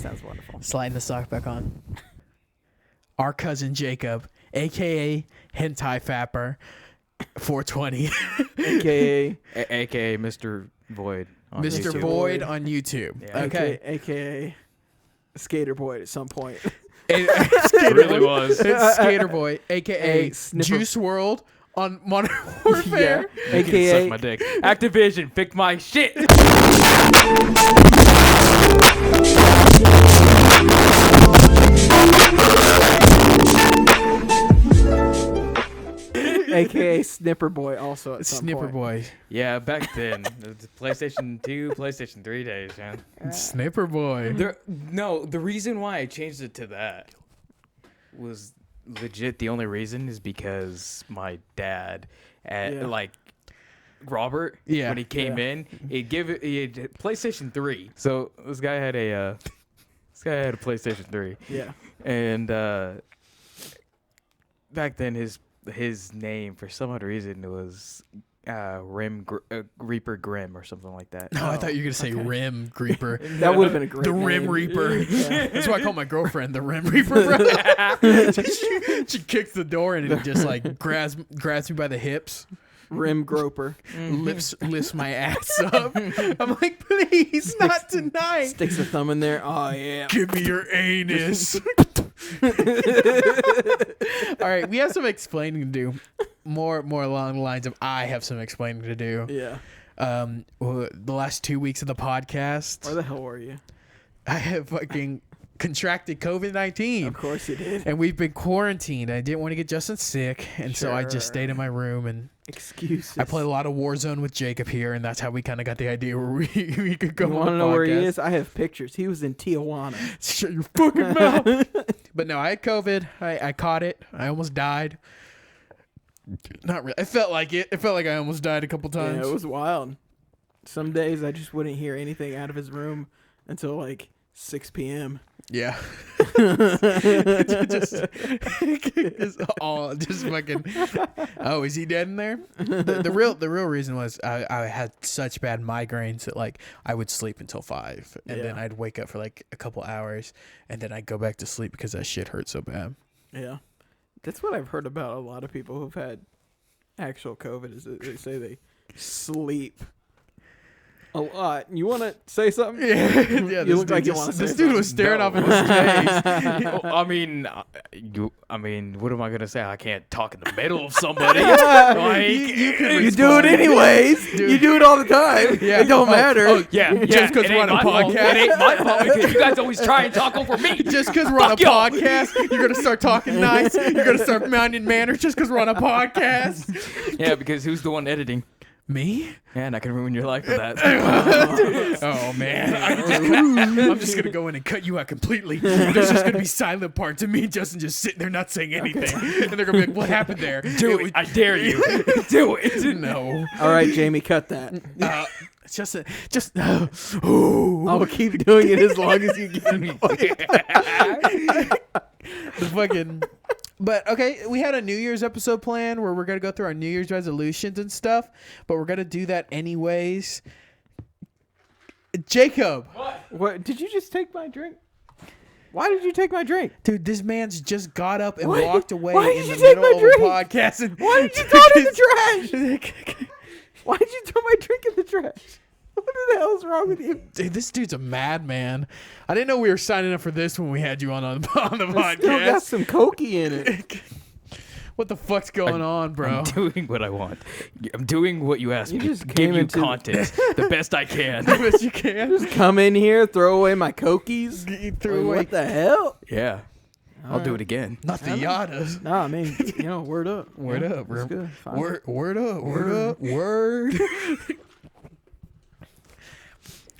sounds wonderful. Sliding the sock back on. Our cousin Jacob, a.k.a. Hentai Fapper, 420. AKA Mr. Void. On Mr. YouTube. Void on YouTube. Yeah. Okay. AKA Skater Boy at some point. It really was. It's Skater Boy, a.k.a. Snipper. Juice WRLD on Modern Warfare. You can AKA suck my dick. Activision, fix my shit. AKA Snipper Boy also at some Snipper point. Boy. Yeah, back then, the PlayStation 2, PlayStation 3 days, man. Snipper Boy. The reason why I changed it to that was legit. The only reason is because my dad, like Robert, Yeah. when he came in, he had PlayStation 3. So this guy had a PlayStation 3, Yeah. and back then his name, for some odd reason, it was Reaper Grimm or something like that. No, I thought you were going to say Rim Creeper. That would have been a great The name. Rim Reaper. Yeah. That's why I call my girlfriend the Rim Reaper, bro. she kicks the door in and it just like grabs me by the hips, Rim Groper. lifts my ass up. I'm like, please, not tonight. Sticks a thumb in there. Oh, yeah. Give me your anus. All right, we have some explaining to do. More along the lines of I have some explaining to do. Yeah. The last 2 weeks of the podcast, Where the hell were you? I have fucking contracted COVID-19. Of course you did. And we've been quarantined. I didn't want to get Justin sick, and so I just Sure. stayed in my room and Excuses. I played a lot of Warzone with Jacob here, and that's how we kind of got the idea where we could go. You on want to the know where he podcast. is? I have pictures. He was in Tijuana. Shut your fucking mouth. But no, I had COVID. I caught it. I almost died. Not really. I felt like it. It felt like I almost died a couple times. Yeah, it was wild. Some days I just wouldn't hear anything out of his room until like 6 p.m. Yeah. just fucking. Oh, is he dead in there? The real reason was I had such bad migraines that like I would sleep until 5, and then Yeah. I'd wake up for like a couple hours, and then I'd go back to sleep because that shit hurt so bad. Yeah. That's what I've heard about a lot of people who've had actual COVID is that they say they sleep a lot. You want to say something? Yeah. You look like you want to say This dude was staring off in his face. I mean, what am I gonna say? I can't talk in the middle of somebody. Like, You do it anyways. Dude. You do it all the time. Yeah. It don't matter. yeah, Just 'cause it we're ain't on a my fault. podcast. It ain't my fault because you guys always try and talk over me. Just because we're on a Fuck y'all. podcast, you're going to start talking nice. You're going to start minding manners just because we're on a podcast. Yeah, because who's the one editing? Me? Man, I can ruin your life with that. Oh, man. I'm just going to go in and cut you out completely. There's just going to be silent parts of me and Justin just sitting there not saying anything. And they're going to be like, what happened there? Do it. I dare you. Do it. No. All right, Jamie, cut that. It's just ooh. I'll keep doing it as long as you get me. The fucking. But okay, we had a New Year's episode planned where we're gonna go through our New Year's resolutions and stuff, but we're gonna do that anyways. Jacob, What? Did you just take my drink? Why did you take my drink? dude, this man's just got up and Why- walked away why in did the you take middle my of drink? a podcast. And Why did you throw it in the trash? Why did you throw my drink in the trash? What the hell is wrong with you? Dude, this dude's a madman. I didn't know we were signing up for this when we had you on the Still got podcast. some Cokie in it. What the fuck's going on, bro? I'm doing what I want. I'm doing what you asked You me. just Give came you into- content the best I can. Best you can. Just come in here, throw away my Cokies. You threw Like, away. what the hell? Yeah, I'll do it again. Not the Yadas. Nah, I mean, word up. Word Yeah, up, bro. that's good. Fine. Word up. Word.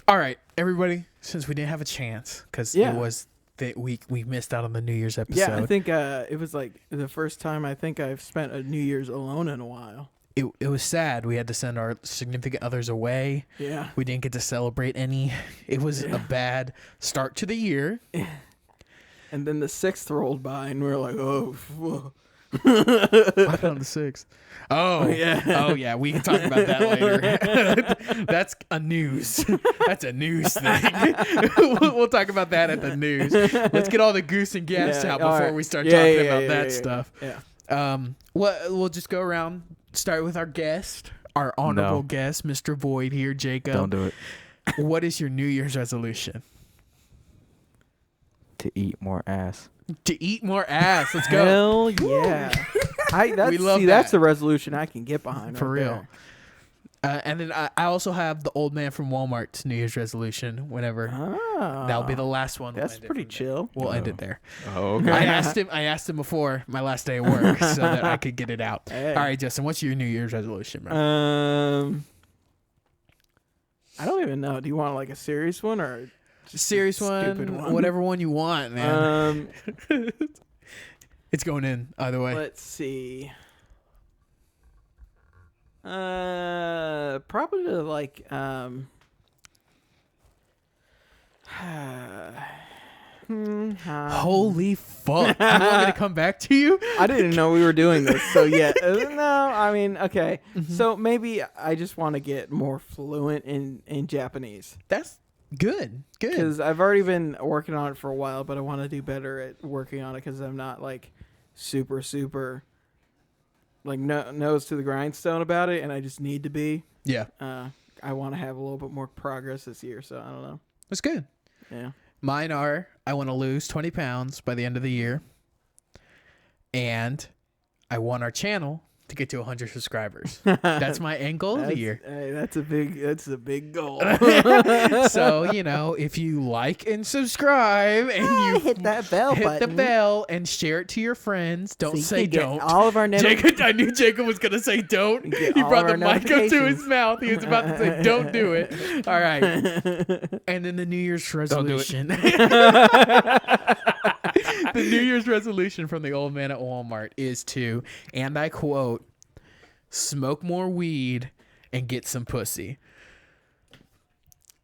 All right, everybody. Since we didn't have a chance, because Yeah. it was that we missed out on the New Year's episode. Yeah, I think it was like the first time I think I've spent a New Year's alone in a while. it was sad. We had to send our significant others away. Yeah. We didn't get to celebrate any. It was a bad start to the year. And then the 6th rolled by, and we were like, oh, What on the 6th? Oh yeah. Oh yeah, we can talk about that later. That's a news. That's a news thing. We'll talk about that at the news. Let's get all the goose and gas out before we start talking about that stuff. Yeah. We'll just go around. Start with our guest, our honorable guest, Mr. Void here, Jacob. Don't do it. What is your New Year's resolution? To eat more ass. To eat more ass. Let's go. Hell yeah. That's a resolution I can get behind. For right real. And then I also have the old man from Walmart's New Year's resolution. Whenever that'll be the last one. That's pretty chill. We'll end it there. Oh, okay. I asked him before my last day of work so that I could get it out. Hey. All right, Justin, what's your New Year's resolution, bro? I don't even know. Do you want like a serious one or just Serious a stupid one, whatever one you want, man. It's going in either way. Let's see. Probably to like Holy fuck! You want me to come back to you? I didn't know we were doing this, so yeah. No, I mean, okay. So maybe I just want to get more fluent in Japanese. That's good. Good. Because I've already been working on it for a while, but I want to do better at working on it because I'm not like super like nose to the grindstone about it, and I just need to be. Yeah. I want to have a little bit more progress this year, so I don't know. That's good. Yeah. Mine are I want to lose 20 pounds by the end of the year. And I want our channel to get to 100 subscribers. That's my end goal of the year. Hey, that's a big goal. So, if you like and subscribe and you hit that bell hit button. the bell and share it to your friends, don't So you say can get don't. all of our Jacob, I knew Jacob was going to say don't. Get He all brought of the our mic up to his notifications. mouth. He was about to say don't do it. All right. And then the New Year's do it. resolution. The New Year's resolution from the old man at Walmart is to, and I quote, smoke more weed and get some pussy.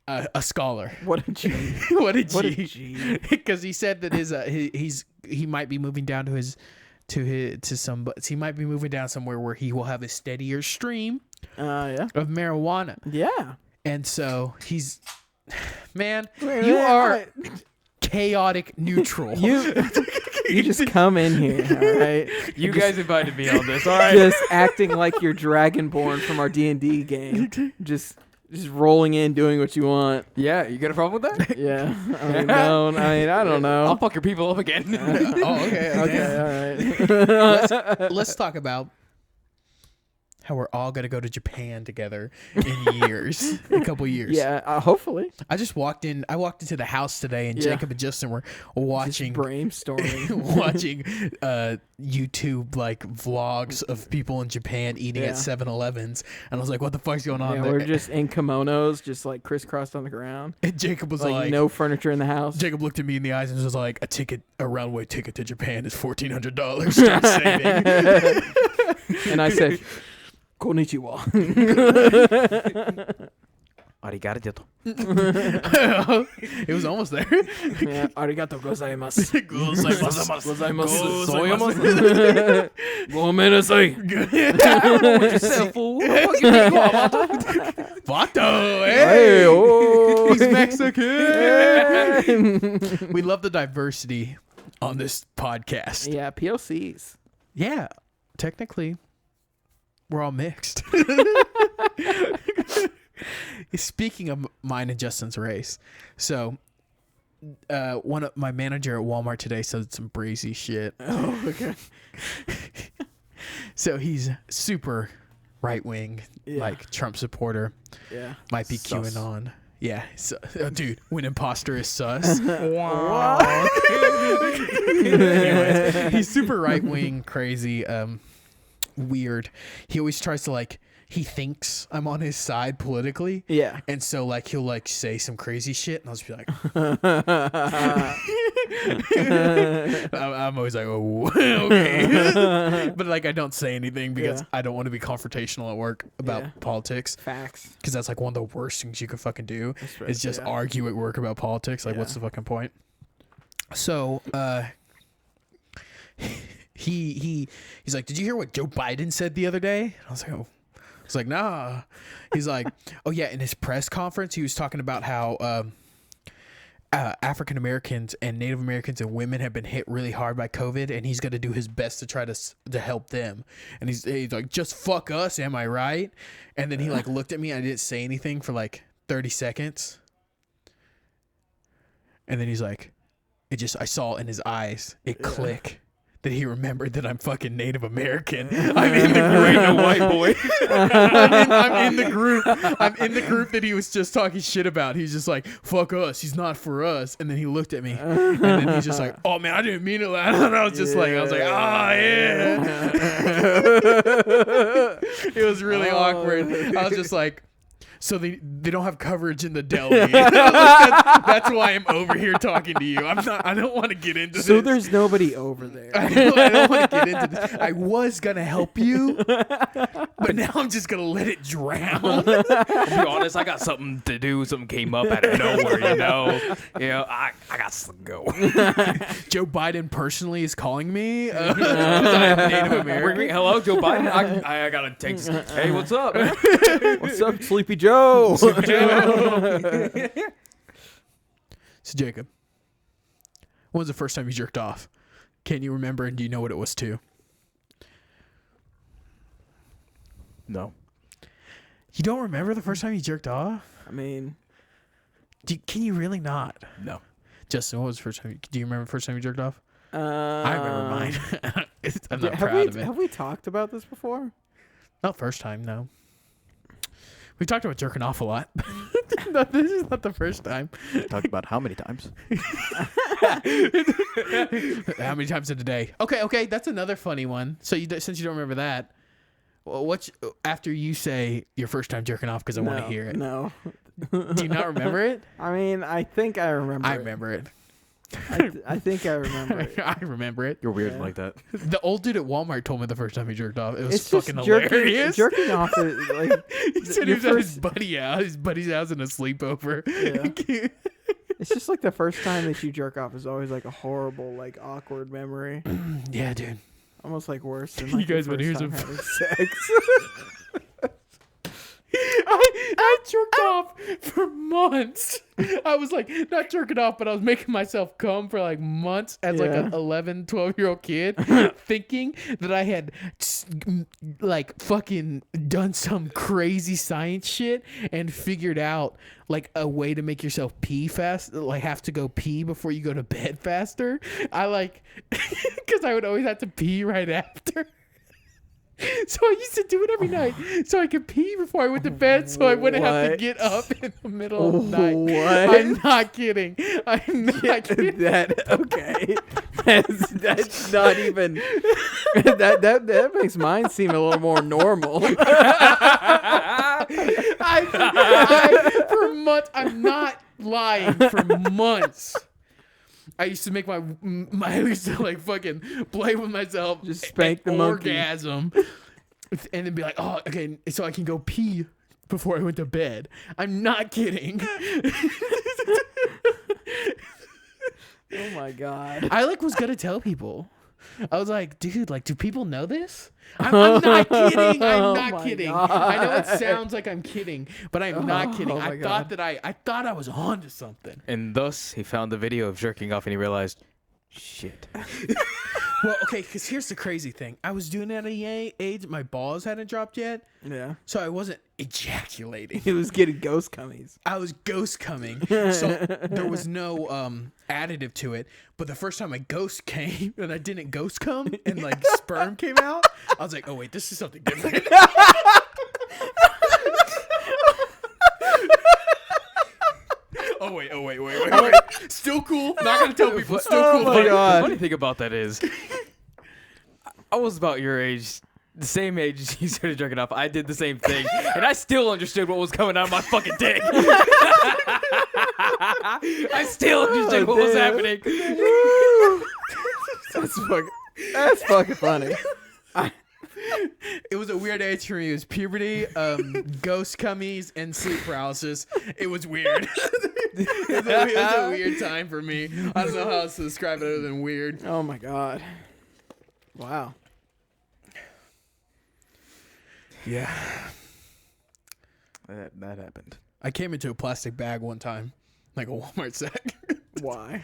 A scholar. What a G. What a What a G. G. Because he said that he might be moving down he might be moving down somewhere where he will have a steadier stream Yeah. of marijuana. Yeah. And so he's, man, you are chaotic neutral. You just come in here, all right? You guys invited me on this. All right. Just acting like you're Dragonborn from our D&D game. Just rolling in, doing what you want. Yeah, you got a problem with that? Yeah. I don't know. I'll fuck your people up again. Oh, okay. Okay, all right. Let's talk about how we're all gonna go to Japan together in a couple years. Yeah, hopefully. I walked into the house today, and Yeah. Jacob and Justin were Just watching brainstorming. YouTube like vlogs of people in Japan eating Yeah. at 7-Elevens, and I was like, "What the fuck's going on Yeah, there?" we're just in kimonos, just like crisscrossed on the ground. And Jacob was Like, like, no furniture in the house. Jacob looked at me in the eyes and was like, "A round-way ticket to Japan is $1,400. Start saving." And I said, Konnichiwa. Arigato. It was almost there. Yeah, arigato gozaimasu. Gozaimasu. Gozaimasu. Gomenasai. Vato, Hey, hey, oh. he's Mexican. Hey. We love the diversity on this podcast. Yeah, POCs. Yeah, technically, we're all mixed. Speaking of mine and Justin's race, so my manager at Walmart today said some brazy shit. Oh, okay. So he's super right wing, Yeah. like Trump supporter. Yeah. Might be Sus. QAnon. Yeah, so, dude, when imposter is sus. Wow. Anyways, he's super right wing, crazy, weird. He always tries to he thinks I'm on his side politically. Yeah. And so he'll say some crazy shit, and I'll just be like, I'm always like, oh, okay. But I don't say anything because Yeah. I don't want to be confrontational at work about Yeah. politics. Facts. Because that's one of the worst things you could fucking do That's right, is just yeah. argue at work about politics. Yeah. What's the fucking point? So, he's like, did you hear what Joe Biden said the other day? And I was like, oh. I was like, nah. He's like, oh yeah, in his press conference, he was talking about how African Americans and Native Americans and women have been hit really hard by COVID, and he's going to do his best to try to help them. And he's like, just fuck us, am I right? And then he like looked at me, and I didn't say anything for like 30 seconds. And then he's like, I saw in his eyes, it click. That he remembered that I'm fucking Native American. I'm in the group, the white boy. I'm in the group. I'm in the group that he was just talking shit about. He's just like, fuck us. He's not for us. And then he looked at me, and then he's just like, oh man, I didn't mean it. And I was just like, oh yeah. It was really awkward. I was just like, so they don't have coverage in the deli. That's why I'm over here talking to you. I don't want to get into this. So there's nobody over there. I don't want to get into this. I was gonna help you, but now I'm just gonna let it drown. I'll be honest, I got something to do. Something came up out of nowhere, I got to go. Joe Biden personally is calling me. I'm Native American. Hello, Joe Biden. I gotta take. Hey, what's up? What's up, Sleepy Joe? So Jacob, when was the first time you jerked off? Can you remember, and do you know what it was to? No. You don't remember the first time you jerked off? I mean, can you really not? No. Justin, what was the first time? Do you remember the first time you jerked off? I remember mine. I'm not proud of it. Have we talked about this before? Not first time, no. We talked about jerking off a lot. No, this is not the first time. Talked about how many times? How many times in a day? Okay, that's another funny one. So since you don't remember that, what's after you say your first time jerking off? Because I want to hear it. No. Do you not remember it? I mean, I think I remember. I remember it. I think I remember it. I remember it. You're weird like that. The old dude at Walmart told me the first time he jerked off. It was It's fucking just hilarious. Jerking off is like He said he was at his buddy's house in a sleepover. Yeah. It's just like the first time that you jerk off is always like a horrible, like awkward memory. Yeah, dude. Almost like worse than You like guys the wanna first hear time some- having sex. I jerked off for months. I was like, not jerking off, but I was making myself come for like months as like an 11, 12-year-old kid, thinking that I had like fucking done some crazy science shit and figured out like a way to make yourself pee fast, like have to go pee before you go to bed faster. I like, because I would always have to pee right after. So I used to do it every night so I could pee before I went to bed so I wouldn't have to get up in the middle of the night. What? I'm not kidding. I'm not kidding. Okay. That's not even that makes mine seem a little more normal. I for months, I'm not lying, for months. I used to make I used to like fucking play with myself, Just spank the monkey. orgasm, and then be like, oh, okay, so I can go pee before I went to bed. I'm not kidding. Oh my god. I like was gonna tell people. I was like, dude, like, do people know this? I'm not kidding. I'm not kidding. God. I know it sounds like I'm kidding, but I'm not kidding. my I thought that I thought I was onto something. And thus, he found the video of jerking off, and he realized, shit. Well, okay, because here's the crazy thing. I was doing it at a age my balls hadn't dropped yet, Yeah. so I wasn't ejaculating. He was getting ghost cummies. I was ghost coming, so there was no additive to it. But the first time I ghost came and I didn't ghost come and like sperm came out, I was like, oh wait, this is something different. Oh wait. Still cool. Not gonna tell people. Still cool. my God. The funny thing about that is, I was about your age, the same age as you started jerking off. I did the same thing, and I still understood what was coming out of my fucking dick. I still understood what was happening. That's fucking funny. It was a weird age for me. It was puberty, ghost cummies, and sleep paralysis. It was weird. It was a weird time for me. I don't know how else to describe it other than weird. Oh my god. Wow. Yeah. That happened. I came into a plastic bag one time, like a Walmart sack. Why?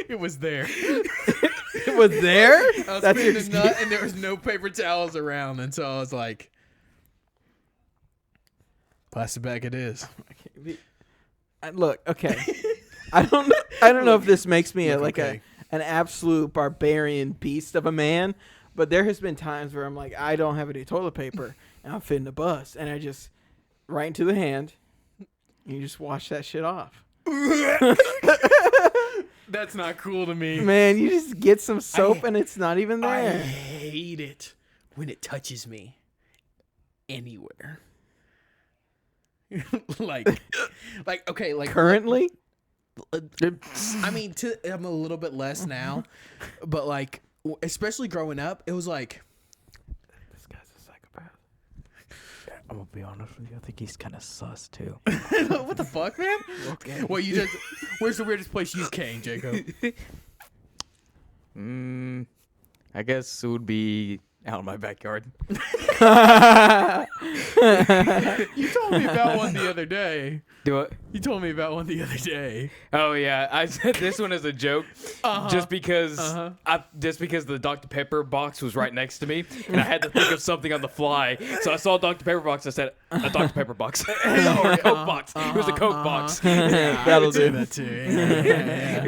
It was there. It was there? I was feeding the nut, and there was no paper towels around, and so I was like, "Plastic bag, it is." Look, okay. I don't know if this makes me an absolute barbarian beast of a man, but there has been times where I'm like, I don't have any toilet paper, and I'm fitting the bus, and I just right into the hand, and you just wash that shit off. That's not cool to me. Man, you just get some soap and it's not even there. I hate it when it touches me anywhere. like okay, like currently. I mean, I'm a little bit less now, but like, especially growing up, it was like, this guy's a psychopath. I'm gonna be honest with you. I think he's kind of sus too. what the fuck, man? Okay. Well, you just, where's the weirdest place you came, Jacob? I guess it would be out in my backyard. You told me about one the other day. Do it. You told me about one the other day. Oh yeah, I said this one as a joke, just because the Dr. Pepper box was right next to me, and I had to think of something on the fly. So I saw a Dr. Pepper box. I said a Dr. Pepper box or a Coke box. It was a Coke box. That'll do. That too. Yeah.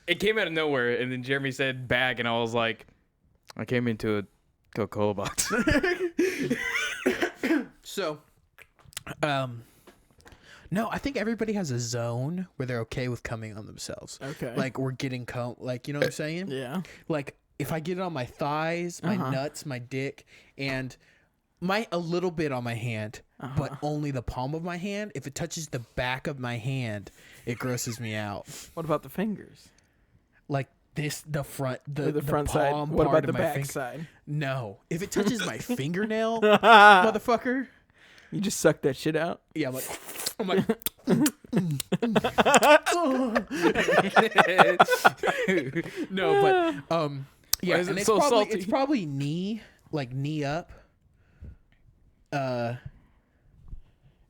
It came out of nowhere, and then Jeremy said bag, and I was like, I came into a Coca-Cola box. So, no, I think everybody has a zone where they're okay with coming on themselves. Okay. Like we're getting like, you know what I'm saying? Yeah. Like if I get it on my thighs, my nuts, my dick, and a little bit on my hand, but only the palm of my hand. If it touches the back of my hand, it grosses me out. What about the fingers? Like the front, the front side. palm What part about of the my back side? No. If it touches my fingernail, motherfucker. You just suck that shit out? Yeah, I'm like no, but yeah, is and it so salty? It's probably knee up, and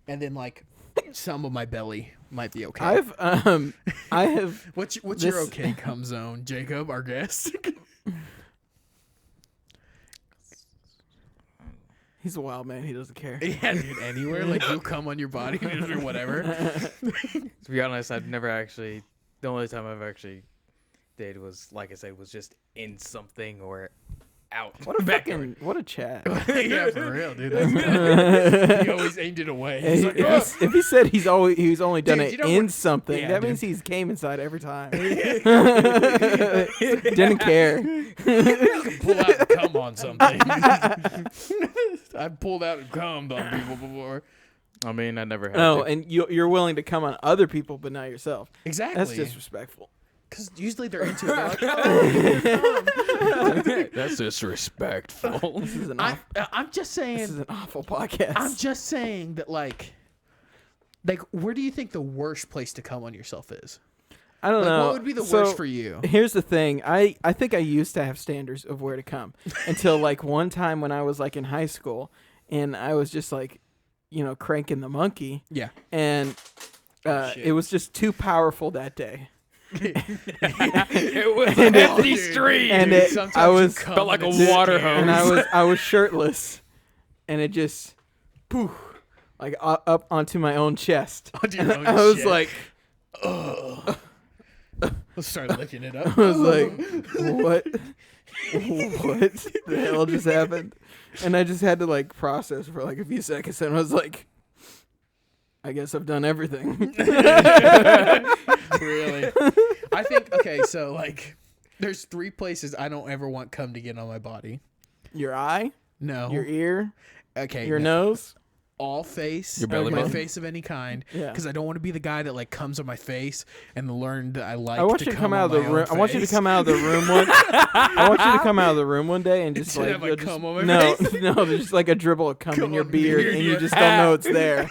then like some of my belly might be okay. I have. What's your okay come zone, Jacob, our guest? He's a wild man. He doesn't care. Yeah, dude, anywhere. Like, you'll come on your body or whatever. To be honest, I've never actually... The only time I've actually did was, like I said, was just in something or out. What a chat. Yeah, for real, dude. He always aimed it away. He's like, if he said he's only done Dude, it in something, that means he's came inside every time. Didn't care. Pull out and come on something. I've pulled out and cummed on people before. I mean, I never had Oh, to. and you're willing to come on other people, but not yourself. Exactly. That's disrespectful. Because usually they're into it. They're like, That's disrespectful. This is I'm just saying. This is an awful podcast. I'm just saying that, like, where do you think the worst place to come on yourself is? I don't know. What would be the worst for you? Here's the thing. I think I used to have standards of where to come until like one time when I was like in high school and I was just like, cranking the monkey. Yeah. And it was just too powerful that day. It was an empty street. And I was felt like a water hose. And I was shirtless, and it just, poof, like up onto my own chest. Onto your own I was shit. like, Let's start licking it up. I was like, what the hell just happened? And I just had to like process for like a few seconds, and I was like, I guess I've done everything. Really? I think, okay, so like there's 3 places I don't ever want cum to get on my body. Your eye, No. your ear, Okay. your no. nose. all face, Your belly my button? face of any kind, Yeah. because I don't want to be the guy that like comes on my face and learned that I like. I want to you to come on out of the my own room. I want you to face. come out of the room one. I want you to come out of the room one day and just Instead like of, like, you'll just- cum on my no, face? no, there's just like a dribble of cum in Cum your on beard, beard, and you yeah. just don't know it's there,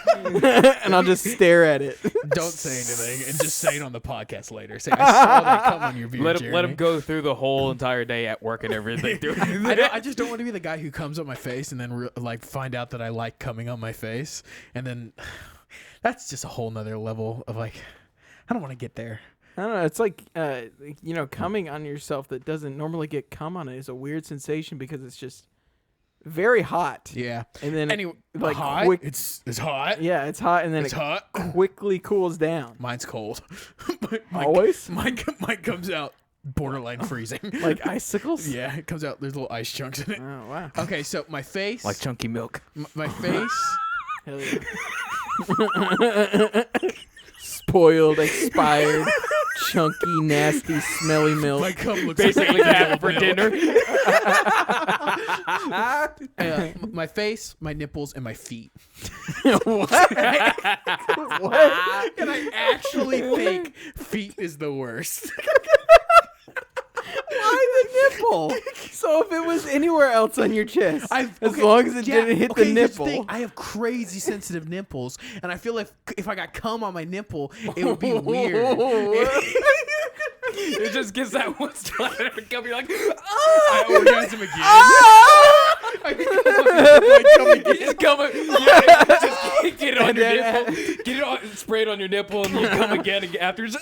and I'll just stare at it. Don't say anything and just say it on the podcast later. Say I saw that cum on your beard. Let him Jeremy." go through the whole entire day at work and everything. I just don't want to be the guy who comes on my face and then like find out that I like coming on my face, and then that's just a whole nother level of like I don't want to get there. I don't know. It's like coming on yourself that doesn't normally get cum on it is a weird sensation because it's just very hot. Yeah. And then Anyway, like hot. quick, It's hot. yeah, it's hot, and then It's it hot. quickly cools down. Mine's cold. Always? Mine comes out borderline freezing. Like icicles. Yeah, it comes out. There's little ice chunks in it. Oh wow. Okay, so my face, Like chunky milk. my face. Hell yeah. Spoiled, expired, chunky, nasty, smelly milk. My cum looks Basically like that for dinner. my face, my nipples, and my feet. What? What? And I actually think feet is the worst. Why the nipple? So if it was anywhere else on your chest, as okay, long as it yeah, didn't hit okay, the here's nipple. thing. I have crazy sensitive nipples, and I feel like if I got cum on my nipple, it would be weird. It just gets that one spot and every come, you're like, I orgasm again. you just come, yeah, just get it on your nipple, get it on, spray it on your nipple, and you come again and after, just,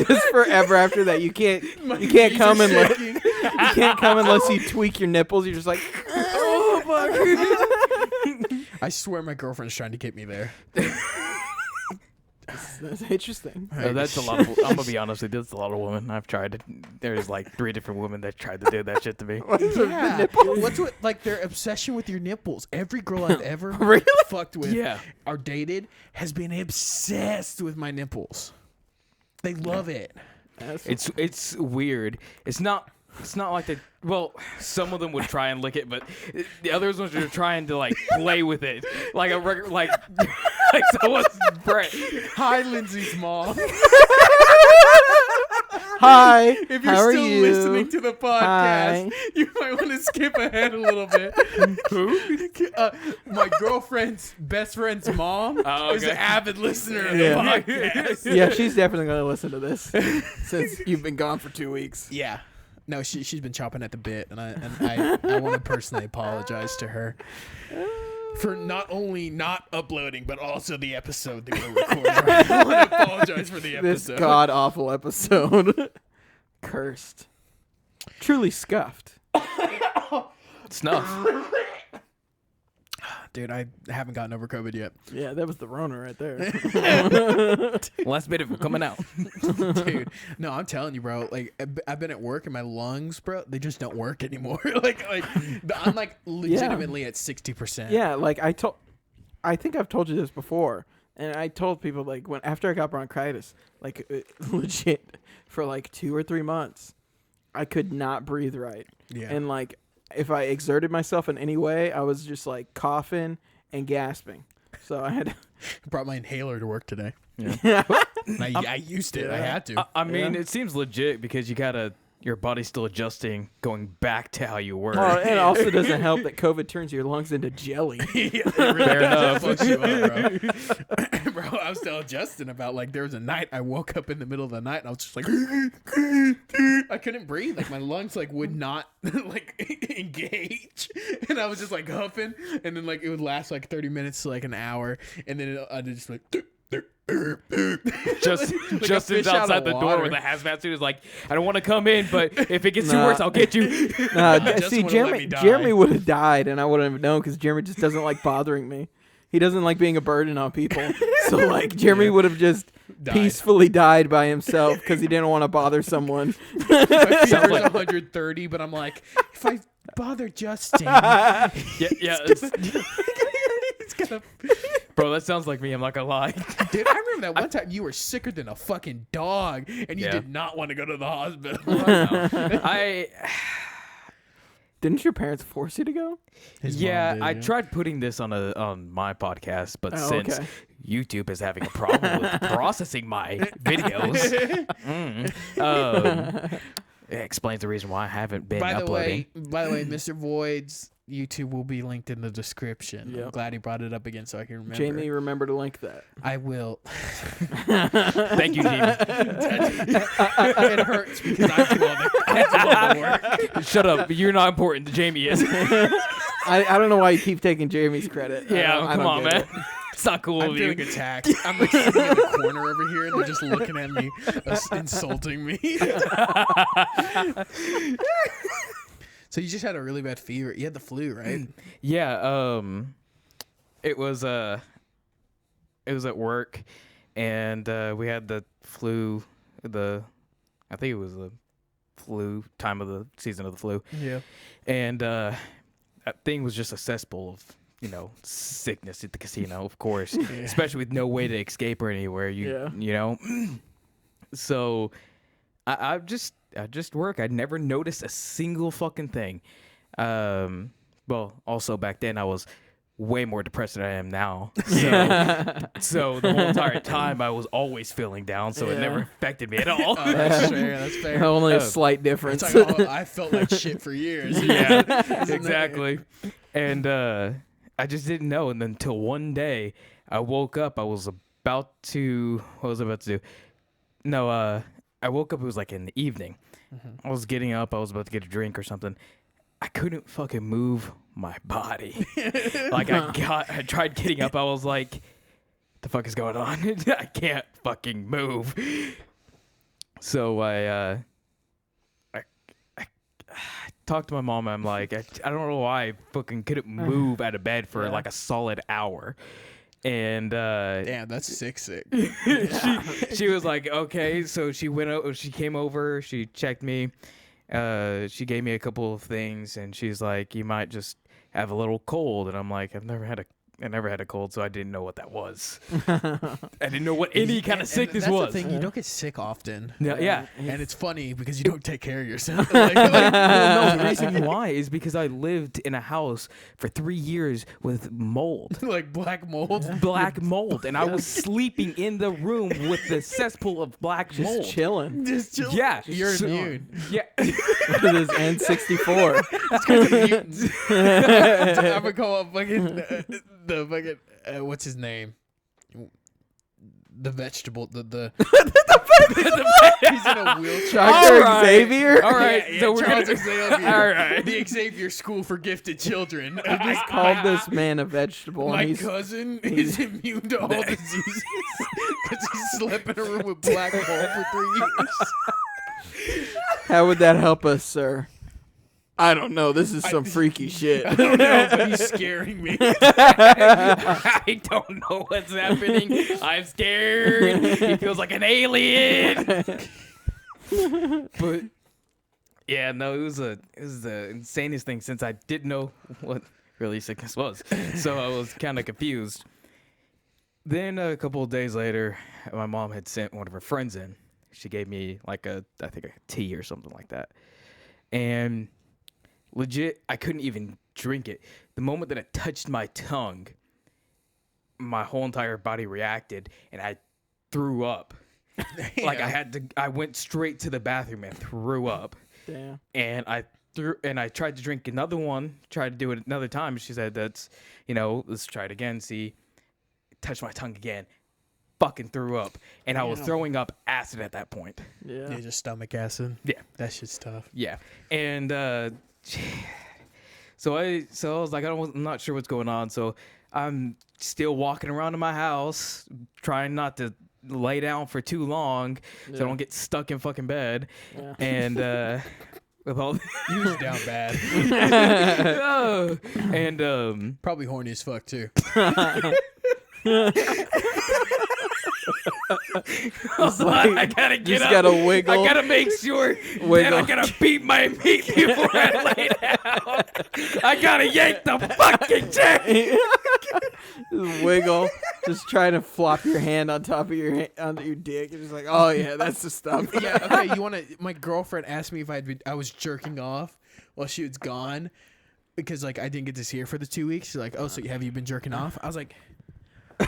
Just forever after that, you can't come unless you can't come unless you tweak your nipples. You're just like, oh fuck. I swear my girlfriend's trying to get me there. That's interesting. that's a lot of. I'm gonna be honest with you. That's a lot of women. I've tried it. There's like 3 different women that tried to do that shit to me. Yeah. What's with like their obsession with your nipples? Every girl I've ever Really? fucked with Yeah. or dated has been obsessed with my nipples. They love it. It's weird. It's not like the. Well, some of them would try and lick it, but the others ones are trying to like play with it, like a like someone's breath. Hi, Lindsay's mom. Hi. If you're how are still you? listening to the podcast, Hi. you might want to skip ahead a little bit. Who? My girlfriend's best friend's mom Oh, is an okay. avid listener of Yeah. the podcast. Yeah, she's definitely gonna listen to this since you've been gone for 2 weeks. Yeah. No, she's been chopping at the bit, and I want to personally apologize to her for not only not uploading, but also the episode that we're recording. I want to apologize for the This episode. god awful episode. Cursed. Truly scuffed. Snuff. Dude, I haven't gotten over COVID yet. Yeah, that was the Rona right there. Last bit of it coming out. Dude, no, I'm telling you, bro. Like, I've been at work and my lungs, bro, they just don't work anymore. like I'm like legitimately at 60%. Yeah, like I think I've told you this before, and I told people like after I got bronchitis, like legit for like 2 or 3 months, I could not breathe right. Yeah. And like if I exerted myself in any way, I was just like coughing and gasping. So I had brought my inhaler to work today. yeah. And I used it. I had to. I mean, Yeah. it seems legit because your body's still adjusting, going back to how you were. Well, it also doesn't help that COVID turns your lungs into jelly. Fair enough. Fucks you up, bro. Bro, I was telling Justin about like there was a night I woke up in the middle of the night and I was just like I couldn't breathe. Like my lungs like would not like engage, and I was just like huffing, and then like it would last like 30 minutes to like an hour, and then I'd just like. Just Like a Justin's fish out outside of the door water. with a hazmat suit. Is like, I don't want to come in, but if it gets too Nah. worse, I'll get you. Justin See, would've let me Jeremy die. Jeremy would have died, and I wouldn't have known because Jeremy just doesn't like bothering me. He doesn't like being a burden on people. So like Jeremy Yeah. would have just Died. peacefully died by himself because he didn't want to bother someone. My fever's like- 130, but I'm like, if I bother Justin, Yeah, it's, it's gonna. bro, that sounds like me. I'm not gonna lie. Dude, I remember that one time you were sicker than a fucking dog, and you Yeah. did not want to go to the hospital. Didn't your parents force you to go? His Yeah, mom did, I tried putting this on my podcast, but since okay. YouTube is having a problem with processing my videos, it explains the reason why I haven't been uploading. By the way, Mr. Void's YouTube will be linked in the description. Yep. I'm glad he brought it up again so I can remember. Jamie, remember to link that. I will. Thank you, Jamie. It hurts because I do all the work. Shut up. You're not important. Jamie is. I don't know why you keep taking Jamie's credit. Yeah, I come don't on, get man. it. It's not cool I'm of you. feeling attacked. I'm like sitting in the corner over here, and they're just looking at me, insulting me. So you just had a really bad fever. You had the flu, right? Yeah, it was at work, and we had the flu. I think it was the flu time of the season of the flu, Yeah. and that thing was just a cesspool of sickness at the casino, of course, especially with no way to escape or anywhere. So I just work. I never noticed a single fucking thing. Well, also back then I was way more depressed than I am now. So the whole entire time I was always feeling down, so it never affected me at all. That's fair. That's fair. Only a slight difference. It's like, I felt like shit for years. Yeah, exactly. And I just didn't know. And then until one day I woke up, what was I about to do? No, I woke up, it was like in the evening. I was getting up, I was about to get a drink or something. I couldn't fucking move my body. Like I tried getting up, I was like, the fuck is going on? I can't fucking move. So I talked to my mom, and I'm like, I don't know why I fucking couldn't move out of bed for like a solid hour. And damn, that's sick. she was like, okay. So she came over, she checked me, she gave me a couple of things, and she's like, you might just have a little cold. And I'm like, I never had a cold, so I didn't know what that was. I didn't know what any kind of sickness that's was. The thing, you don't get sick often. Yeah. And it's funny because you don't take care of yourself. No, the reason why is because I lived in a house for 3 years with mold. Like black mold. Black mold. And I was sleeping in the room with the cesspool of black mold. Just chilling. Just chill. Yeah. You're immune. Yeah. With his N64. I'm gonna call up fucking the fucking what's his name? The vegetable. The he's in a wheelchair. Dr. Xavier? All right. Yeah, So we're Charles gonna. Xavier. All right. The Xavier School for Gifted Children. I just called this man a vegetable. My and he's, cousin is immune to all diseases because he slept in a room with black mold for 3 years. how would that help us, sir? I don't know. This is some freaky shit. I don't know, but he's scaring me. I don't know what's happening. I'm scared. He feels like an alien. But yeah, no, it was the insanest thing since I didn't know what really sickness was. So I was kind of confused. Then a couple of days later, my mom had sent one of her friends in. She gave me I think a tea or something like that. And legit, I couldn't even drink it. The moment that it touched my tongue, my whole entire body reacted, and I threw up. Like I went straight to the bathroom and threw up. Damn. And I tried to drink another one, tried to do it another time. And she said, let's try it again. See, it touched my tongue again. Fucking threw up. And I was throwing up acid at that point. Yeah. Yeah, just stomach acid. Yeah. That shit's tough. Yeah. And so I was like, I'm not sure what's going on. So I'm still walking around in my house, trying not to lay down for too long so I don't get stuck in fucking bed. Yeah. And with all You was down bad. and Probably horny as fuck too. I gotta get Just up. gotta wiggle. I gotta make sure that I Wiggle. gotta beat my meat before I lay down. I gotta yank the fucking chain. Just wiggle. Just try to flop your hand on top of onto your dick. You're just like, oh yeah, that's the stuff. Yeah. Okay. You want to? My girlfriend asked me if I was jerking off, while she was gone, because like I didn't get to see her for the 2 weeks. She's like, "Oh, so have you been jerking off?" I was like,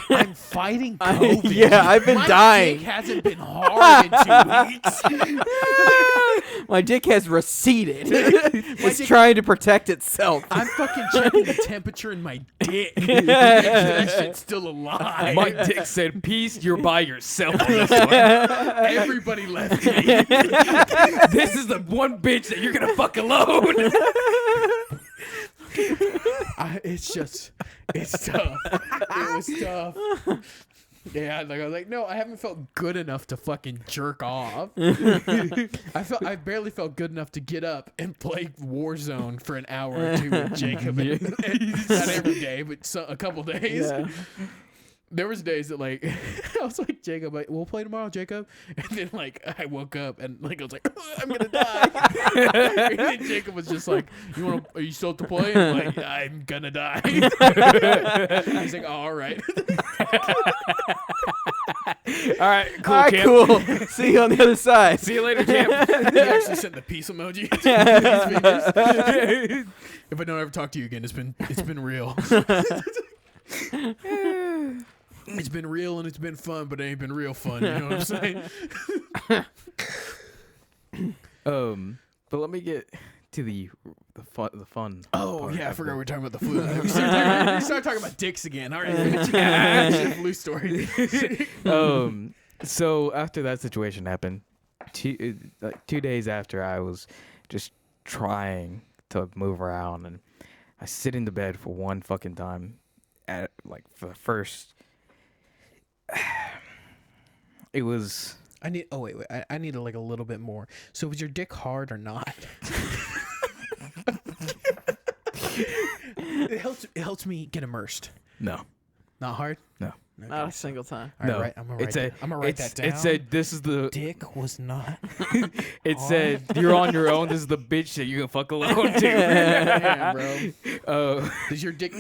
"I'm fighting COVID. I've been My dying. dick hasn't been hard in 2 weeks." My dick has receded. It's trying to protect itself. I'm fucking checking the temperature in my dick. Make sure that shit's still alive. My dick said, "Peace, you're by yourself on this one." Everybody left me. This is the one bitch that you're gonna fuck alone. It's tough. It was tough. Yeah, like I was like, no, I haven't felt good enough to fucking jerk off. I barely felt good enough to get up and play Warzone for an hour or two with Jacob. Not every day, but a couple days. Yeah. There was days that like I was like, Jacob, like, we'll play tomorrow, Jacob. And then like I woke up and like I was like, I'm gonna die. And then Jacob was just like, are you still up to play? And I'm like, I'm gonna die. He's like, oh, all right. All right, cool, All right, champ. cool. See you on the other side. See you later, champ. He actually sent the peace emoji. If I don't ever talk to you again, it's been real. It's been real and it's been fun, but it ain't been real fun. You know what I'm saying? But let me get to the fun. Oh part yeah, I of forgot it. we were talking about the flu. We started talking about dicks again. All right, flu story. So after that situation happened, 2 days after, I was just trying to move around, and I sit in the bed for one fucking time. At like for the first, it was. I need. Oh wait. I need like a little bit more. So was your dick hard or not? It helps me get immersed. No. Not hard. No. Okay. Not a single time. All right, No. right, I'm gonna write that down. It said this is the. Dick was not. It said you're on your own. This is the bitch that you can fuck alone too. Yeah, bro. Does your dick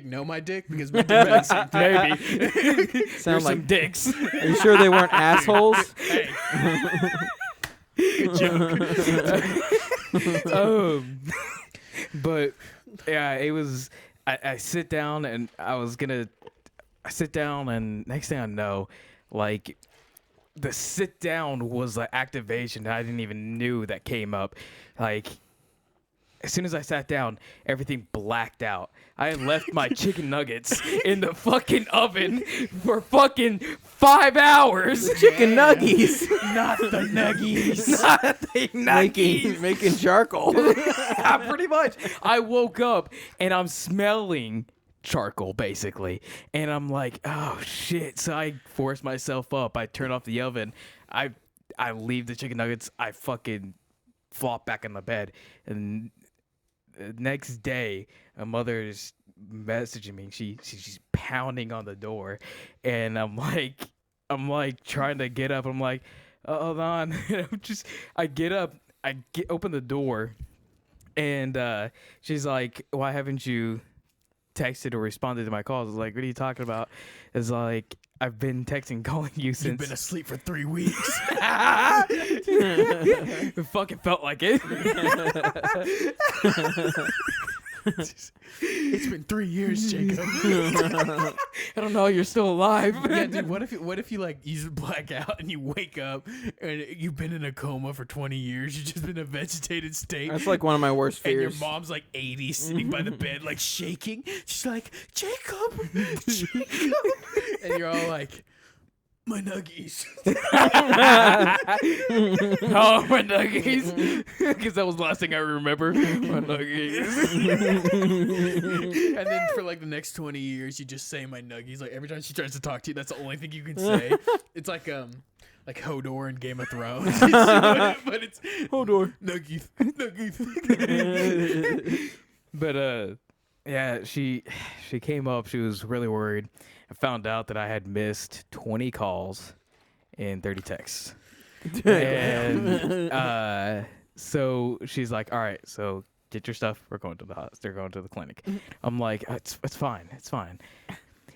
know my dick? Because my dick does the same thing. Maybe. Sound There's like some dicks. Are you sure they weren't assholes? Hey. Good joke. But yeah, it was. I sit down and I sit down and next thing I know, like the sit down was the activation that I didn't even knew that came up. Like as soon as I sat down, everything blacked out. I had left my chicken nuggets in the fucking oven for fucking 5 hours. Chicken nuggies. Not the nuggies. Not the nuggies. Making charcoal. Pretty much. I woke up and I'm smelling charcoal basically, and I'm like, oh shit. So I force myself up. I turn off the oven. I leave the chicken nuggets. I fucking flop back in the bed, and the next day my mother's messaging me. She's pounding on the door, and I'm like trying to get up. I'm like, hold on. And I get up. Open the door, and she's like, why haven't you texted or responded to my calls? I was like, what are you talking about? It's like, I've been texting, calling you since. You've been asleep for 3 weeks. It fucking felt like it. It's been 3 years, Jacob. I don't know. You're still alive. Yeah, dude. What if you like you black out and you wake up and you've been in a coma for 20 years? You've just been in a vegetated state. That's like one of my worst And fears. your mom's like 80, sitting by the bed, like shaking. She's like, Jacob. And you're all like, my nuggies. Oh, my nuggies. Because that was the last thing I remember. My nuggies. And then for like the next 20 years, you just say my nuggies. Like every time she tries to talk to you, that's the only thing you can say. It's like Hodor in Game of Thrones. But it's Hodor. nuggies. But yeah, she came up. She was really worried. I found out that I had missed 20 calls and 30 texts. And so she's like, all right, so get your stuff. We're going to the hospital. They're going to the clinic. I'm like, it's fine. It's fine.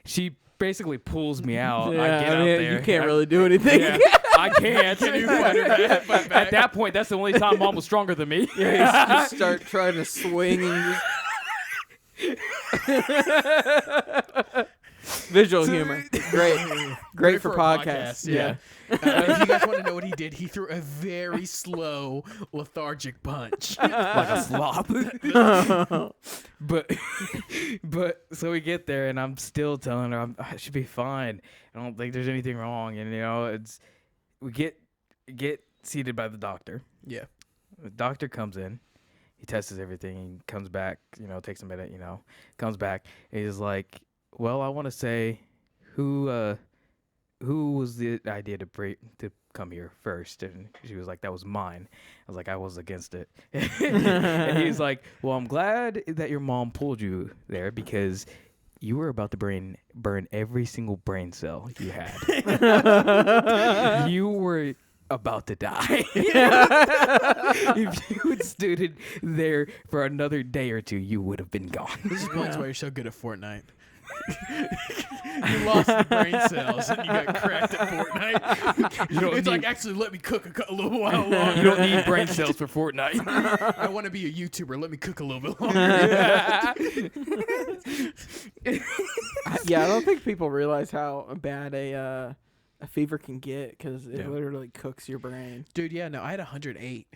She basically pulls me out. Yeah, I get out there. You can't really do anything. Yeah. I can't. At that point, that's the only time Mom was stronger than me. Yeah, you just start trying to swing and just... Visual humor. Great for a podcasts. podcast, yeah. If you guys want to know what he did, he threw a very slow, lethargic punch. Like a slop. but so we get there, and I'm still telling her I should be fine. I don't think there's anything wrong, and we get seated by the doctor. Yeah. The doctor comes in, he tests everything, comes back. Takes a minute. Comes back, and he's like, "Well, I want to say, who was the idea to come here first?" And she was like, "That was mine." I was like, "I was against it." And he's like, "Well, I'm glad that your mom pulled you there because you were about to burn every single brain cell you had. You were about to die. If you had stood there for another day or two, you would have been gone." This explains why you're so good at Fortnite. You lost the brain cells and you got cracked at Fortnite. It's like, actually, let me cook a little while longer. You don't need brain cells for Fortnite. I want to be a YouTuber. Let me cook a little bit longer. Yeah, I don't think people realize how bad a fever can get because it literally cooks your brain. Dude, yeah, no, I had 108.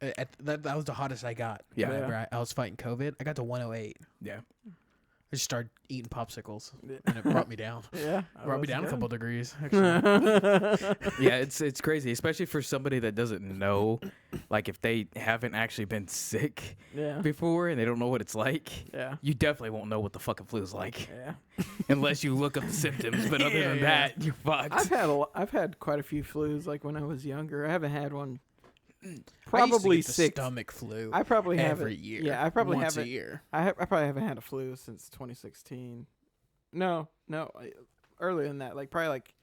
That was the hottest I got. Yeah. Whenever I was fighting COVID. I got to 108. Yeah. I just started eating popsicles, and it brought me down. Yeah, Brought me down a couple degrees, actually. Yeah, it's crazy, especially for somebody that doesn't know, like if they haven't actually been sick before and they don't know what it's like. Yeah, you definitely won't know what the fucking flu is like. Yeah, unless you look up the symptoms. But other than that, you're fucked. I've had quite a few flus. Like when I was younger, I haven't had one. Probably I used to get the stomach flu. I probably every haven't. year. Yeah, I probably once haven't. a year. I probably haven't had a flu since 2016. No, earlier than that. Like probably like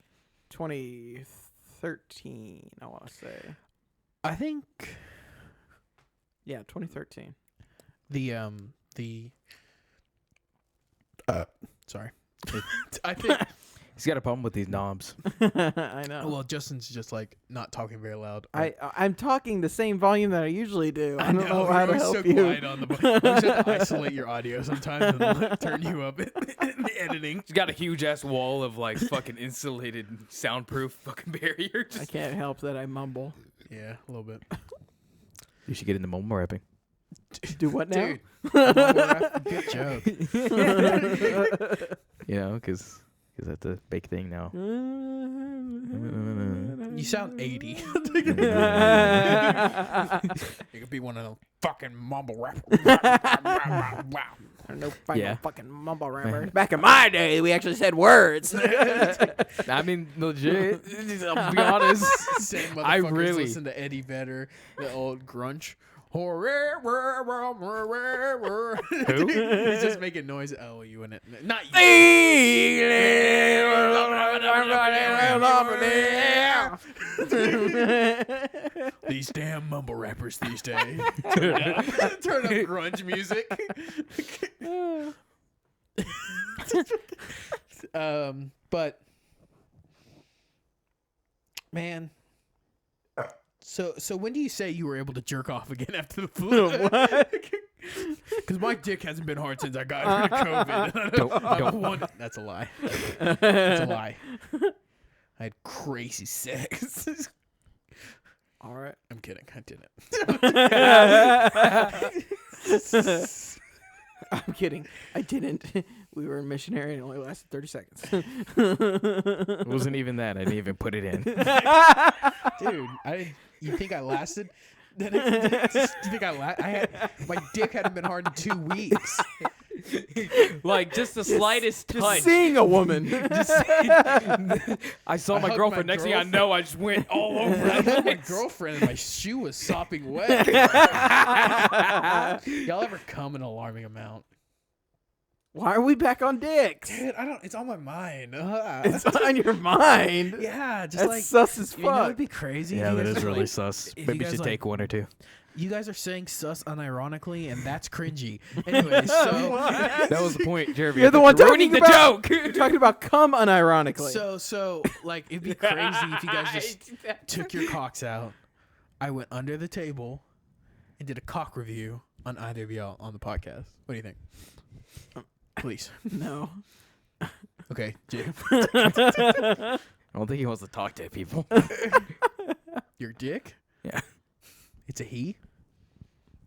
2013. I want to say. I think. Yeah, 2013. Sorry. I think. He's got a problem with these knobs. I know. Well, Justin's just like not talking very loud. I'm talking the same volume that I usually do. I don't know You're how to always help so you. quiet on the. I just have to isolate your audio sometimes and turn you up in the editing. He's got a huge ass wall of like fucking insulated, soundproof fucking barriers. I can't help that I mumble. Yeah, a little bit. You should get into mumble rapping. Do what now? Dude, good joke. Because that's a big thing now. You sound 80. You could be one of them fucking mumble rappers. No fucking mumble rappers. Back in my day, we actually said words. I mean, legit. I'll be honest. Same motherfuckers I really listen to Eddie Vedder, the old grunge. Who? He's just making noise. Oh, you in it? Not you. These damn mumble rappers these days. Turn up grunge music. But man. So when do you say you were able to jerk off again after the flu? Because my dick hasn't been hard since I got rid of COVID. That's a lie. That's a lie. I had crazy sex. All right. I'm kidding. I didn't. I'm kidding. I didn't. We were a missionary and it only lasted 30 seconds. It wasn't even that. I didn't even put it in. Dude, you think I lasted? Do you think my dick hadn't been hard in 2 weeks. Like just the slightest touch. Just seeing a woman. I saw my girlfriend. Next thing I know, I just went all over. My girlfriend and my shoe was sopping wet. Y'all ever come an alarming amount? Why are we back on dicks? Dude, it's on my mind. It's on your mind. Yeah, just That's like sus as fuck. You know, it'd be crazy. Yeah, if you that guys is were, really like, sus. if Maybe you you should guys, take one or two. You guys are saying sus unironically, and that's cringy. Anyway, so That was the point, Jeremy. You're the one ruining talking the about, joke. You're talking about cum unironically. so like it'd be crazy if you guys just took your cocks out. I went under the table and did a cock review on either of y'all on the podcast. What do you think? Please. No. Okay, Jacob. I don't think he wants to talk to people. Your dick? Yeah. It's a he?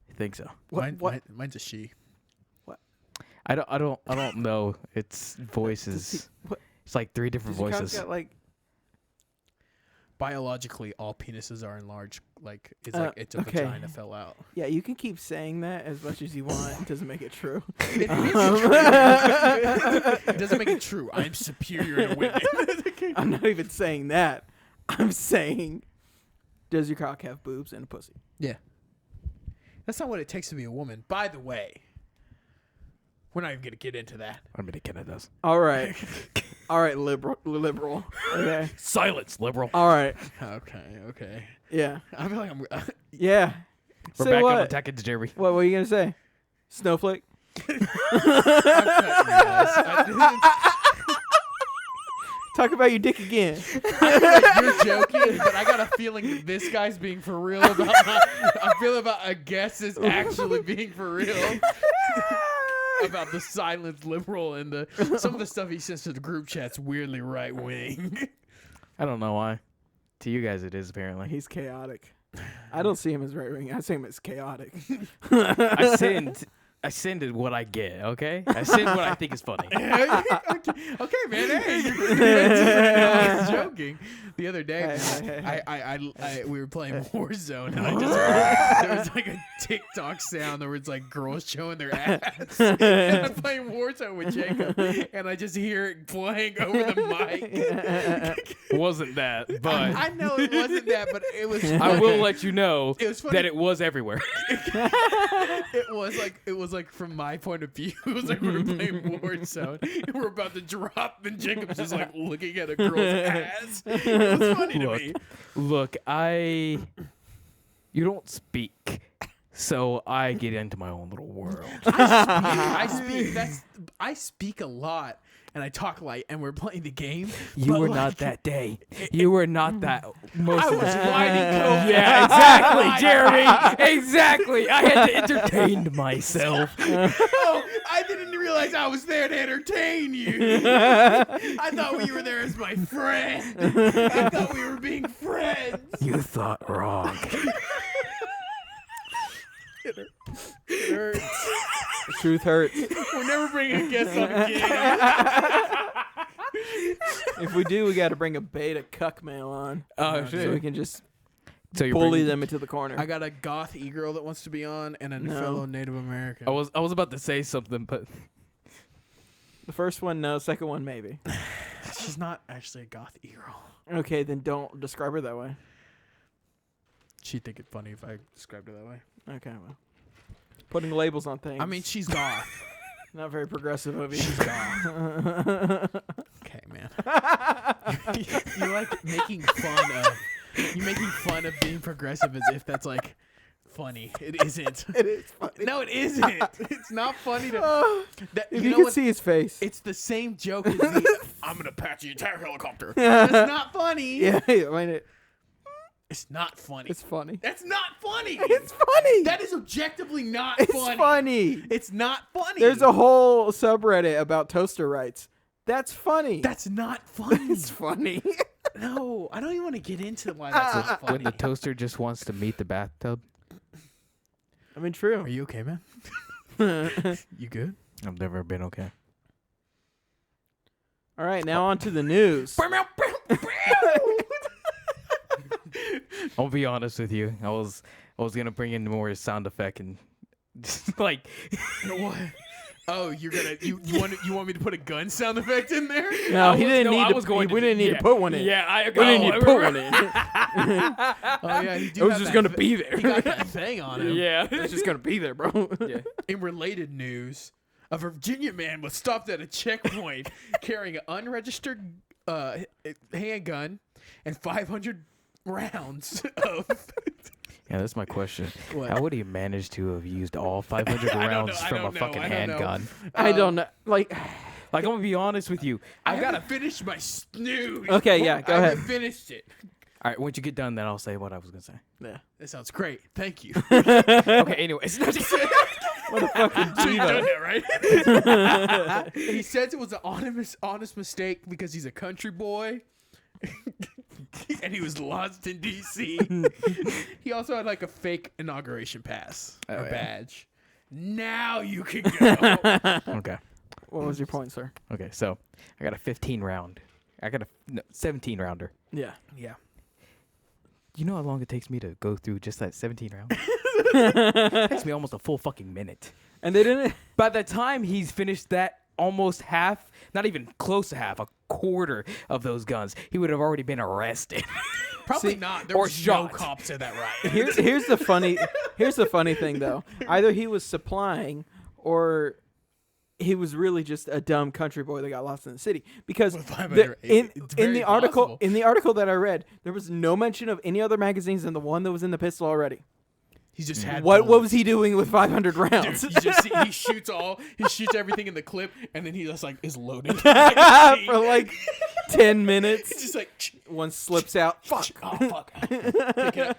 I think so. Mine's a she. I don't know. It's voices. It's like 3 different Does your cock voices. got, like, Biologically, all penises are enlarged. Like it's like it's a okay. vagina fell out. yeah, you can keep saying that as much as you want. It doesn't make it true. It doesn't make it true. I'm superior to women. I'm not even saying that. I'm saying, does your cock have boobs and a pussy? Yeah. That's not what it takes to be a woman. By the way, we're not even going to get into that. I'm gonna get it does. All right. All right, liberal. Okay. Silence, liberal. All right. Okay. Yeah. I feel like I'm... Yeah. We're Say back what? on attacking to Jeremy. What were you going to say? Snowflake? Talk about your dick again. You're joking, but I got a feeling that this guy's being for real about I feel about a guest is actually being for real. About the silent liberal and some of the stuff he sends to the group chat's weirdly right wing. I don't know why. To you guys, it is apparently. He's chaotic. I don't see him as right wing. I see him as chaotic. I send what I get. Okay, I send what I think is funny. Okay, man. Hey, I was joking. The other day, Hey. we were playing Warzone, and there was like a TikTok sound where it's like girls showing their ass. And I'm playing Warzone with Jacob, and I just hear it playing over the mic. Wasn't that? But I know it wasn't that, but it was. I will let you know It was funny. that it was everywhere. It was like from my point of view, it was like we were playing Warzone and we're about to drop, and Jacob's just like looking at a girl's ass. It was funny to me. Look, you don't speak, so I get into my own little world. I speak a lot. And I talk light, and we're playing the game. You were not that day. You were not that most I of the was time. whining coke. Yeah, exactly, Jeremy. Exactly. I had to entertain myself. Oh, I didn't realize I was there to entertain you. I thought you were there as my friend. I thought we were being friends. You thought wrong. It hurts. The truth hurts. We're never bringing a guest on again. If we do, we got to bring a beta cuck male on. Oh, So shit. we can just So you're bully bringing- them into the corner. I got a goth e-girl that wants to be on, and a No. fellow Native American. I was about to say something, but The first one, no. Second one, maybe. She's not actually a goth e-girl. Okay, then don't describe her that way. She'd think it funny if I described her that way. Okay, well. Putting labels on things. I mean, she's goth. not very progressive of you. She's goth. Okay, man. You like making fun of... You're making fun of being progressive as if that's, like, funny. It isn't. It is funny. No, it isn't. It's not funny to... That, If you you know could what? see his face. It's the same joke as the, I'm going to patch the entire helicopter. That's not funny. Yeah, I mean, It's not funny. it's funny. That's not funny. It's funny. That is objectively not It's funny. funny. It's not funny. There's a whole subreddit about toaster rights. That's funny. That's not funny. it's funny. No, I don't even want to get into why that's not funny. when the toaster just wants to meet the bathtub, I mean, true. Are you okay, man? You good? I've never been okay. All right, now on to the news. I'll be honest with you. I was gonna bring in more sound effect and just like What? Oh, you're gonna you want me to put a gun sound effect in there? No, I he was- didn't no, need I to. was going We to- didn't need yeah. to put one in. Yeah, We didn't need to put one in. Oh yeah, he It was just gonna be there. He got that thing on him. Yeah. It's just gonna be there, bro. Yeah. In related news, a Virginia man was stopped at a checkpoint carrying an unregistered handgun and 500 rounds of. Yeah, that's my question. What? How would he manage to have used all 500 rounds from a fucking handgun? I don't know. Like, Like, I'm gonna be honest with you. I gotta finish my snooze. okay, yeah, go I ahead. haven't finised it. All right, once you get done, then I'll say what I was gonna say. Yeah. That sounds great. Thank you. Okay, anyways. So you've done that, right? He says it was an honest mistake because he's a country boy. And he was lost in D.C. He also had like a fake inauguration pass or badge. Now you can go. Okay. What was your point, sir? Okay, so I got a 15 round. I got a 17 rounder. Yeah. Yeah. You know how long it takes me to go through just that 17 rounds? It takes me almost a full fucking minute. And they didn't. By the time he's finished that almost half, not even close to half, a quarter of those guns, he would have already been arrested. Probably not. There or was shot. no cops at that riot. Here's the funny thing though. Either he was supplying or he was really just a dumb country boy that got lost in the city. Because in the article that I read, there was no mention of any other magazines than the one that was in the pistol already. He just had what was he doing with 500 rounds? Dude, he shoots everything in the clip, and then he just like is loading For like 10 minutes. It's just like One slips out. fuck. Oh fuck. Pick it up.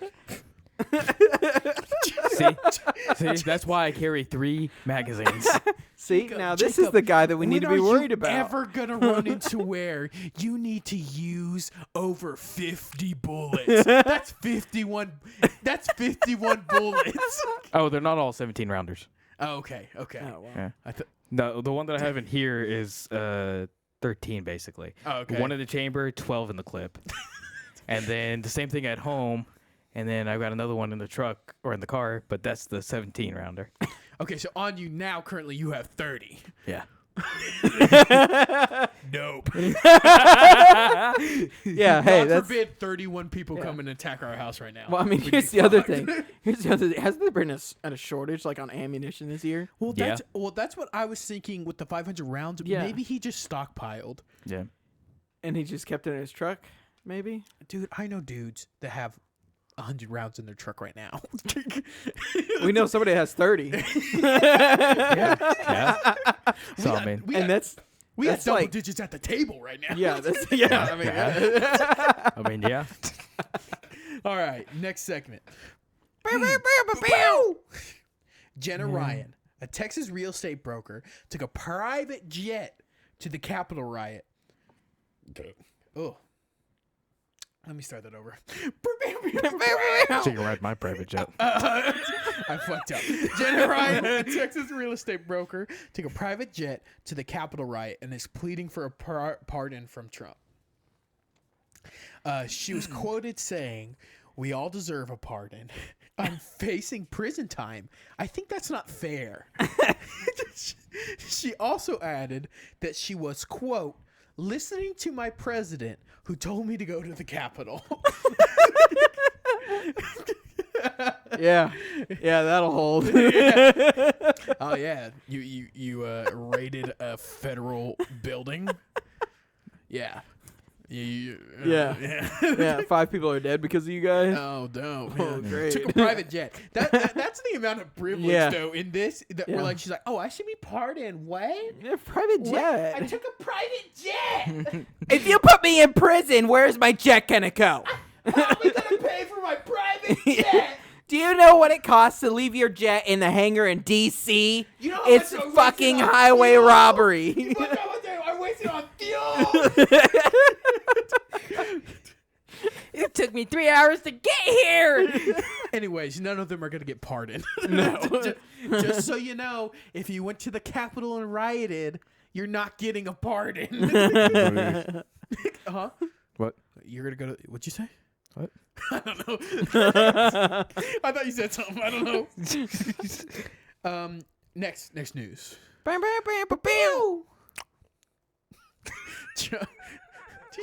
See, that's why I carry 3 magazines. See, now this is the guy that we need to be worried about. Ever gonna run into where you need to use over 50 bullets? That's 51. That's 51 bullets. Oh, they're not all 17 rounders. Oh, okay. Okay. Oh, wow. Yeah. I No, the one that I have in here is 13 basically. Oh, okay. 1 in the chamber, 12 in the clip. And then the same thing at home. And then I've got another one in the truck or in the car, but that's the 17 rounder. Okay, so on you now, currently you have 30. Yeah. Nope. Yeah, hey, God that's. forbid 31 people come and attack our house right now. Well, I mean, We'd here's be the other fucked. thing. Hasn't there been a shortage like on ammunition this year? Well, Yeah. that's what I was thinking with the 500 rounds. Yeah. Maybe he just stockpiled. Yeah. And he just kept it in his truck, maybe? Dude, I know dudes that have 100 rounds in their truck right now. We know somebody has 30. Yeah. So, I mean, we And got that's double like- digits at the table right now. yeah, that's yeah. I mean, I mean, yeah. All right, next segment. Jenna Ryan, a Texas real estate broker, took a private jet to the Capitol riot. Oh. Let me start that over. So you can ride my private jet. I fucked up. Jenna Ryan, a Texas real estate broker, took a private jet to the Capitol riot and is pleading for a pardon from Trump. She was quoted saying, "We all deserve a pardon. I'm facing prison time. I think that's not fair." She also added that she was, quote, "listening to my president who told me to go to the Capitol." yeah, that'll hold. Oh yeah, you raided a federal building. Yeah. Yeah, 5 people are dead because of you guys. Oh, dope. Oh, Yeah. great. Took a private jet. That's the amount of privilege, Yeah. though, in this. That Yeah. we're like, she's like, oh, I should be pardoned. What? Yeah, private What? jet. I took a private jet. If you put me in prison, where's my jet gonna go? How am I gonna pay for my private jet? Do you know what it costs to leave your jet in the hangar in D.C.? You know how It's much I wasted fucking on highway fuel? robbery. You know how much I wasted on fuel? It took me 3 hours to get here. Anyways, none of them are gonna get pardoned. No. just so you know, if you went to the Capitol and rioted, you're not getting a pardon. Huh? What? You're gonna go to? What'd you say? What? I don't know. I thought you said something. I don't know. Next news. Bam, bam, bam, bam, bam. Did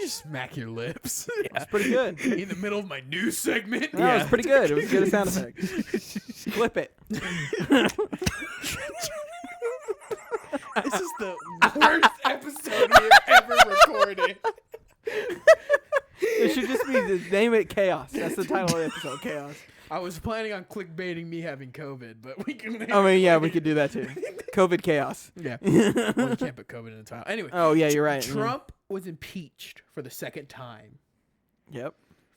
you just smack your lips? That's pretty good. In the middle of my news segment. No, it was pretty good. It was a good sound effect. Flip it. This is the worst episode we have ever recorded. It should just be name it Chaos. That's the title of the episode, Chaos. I was planning on clickbaiting me having COVID, but we can. I mean, yeah, we could do that too. COVID chaos. Yeah. Well, you can't put COVID in the title. Anyway. Oh yeah, you're right. Trump was impeached for the second time Yep.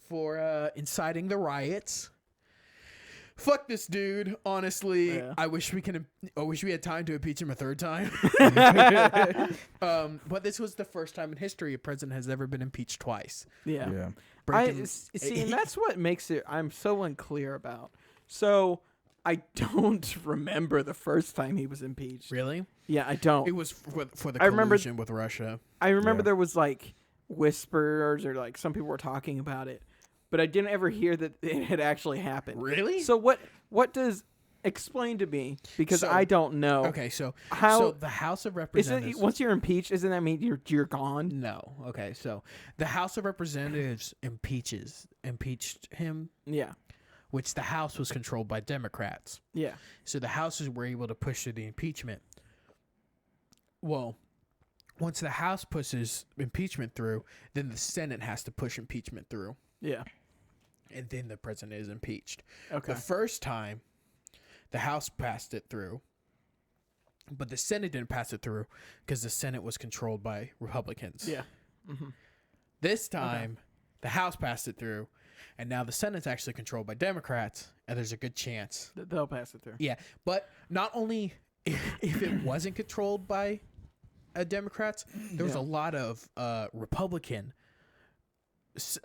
for inciting the riots. Fuck this dude. Honestly, Yeah. I wish we had time to impeach him a third time. But this was the first time in history a president has ever been impeached twice. Yeah. Breaking- See, and that's what makes it. I'm so unclear about. So I don't remember the first time he was impeached. Really? Yeah, I don't. It was for the I remember- collusion with Russia. I remember Yeah. there was like whispers or like some people were talking about it, but I didn't ever hear that it had actually happened. Really? So what does explain to me because So- I don't know. Okay, so How- the House of Isn't Representatives. once you're impeached, doesn't that mean you're gone? No. Okay, so the House of Representatives impeached him, Yeah. which the House was controlled by Democrats. Yeah. So the Houses were able to push through the impeachment. Well, once the House pushes impeachment through, then the Senate has to push impeachment through, Yeah. and then the president is impeached. Okay. The first time, the House passed it through, but the Senate didn't pass it through because the Senate was controlled by Republicans. Yeah. Mm-hmm. This time, the House passed it through, and now the Senate's actually controlled by Democrats, and there's a good chance. They'll pass it through. Yeah, but not only if it wasn't controlled by Democrats, there was a lot of Republican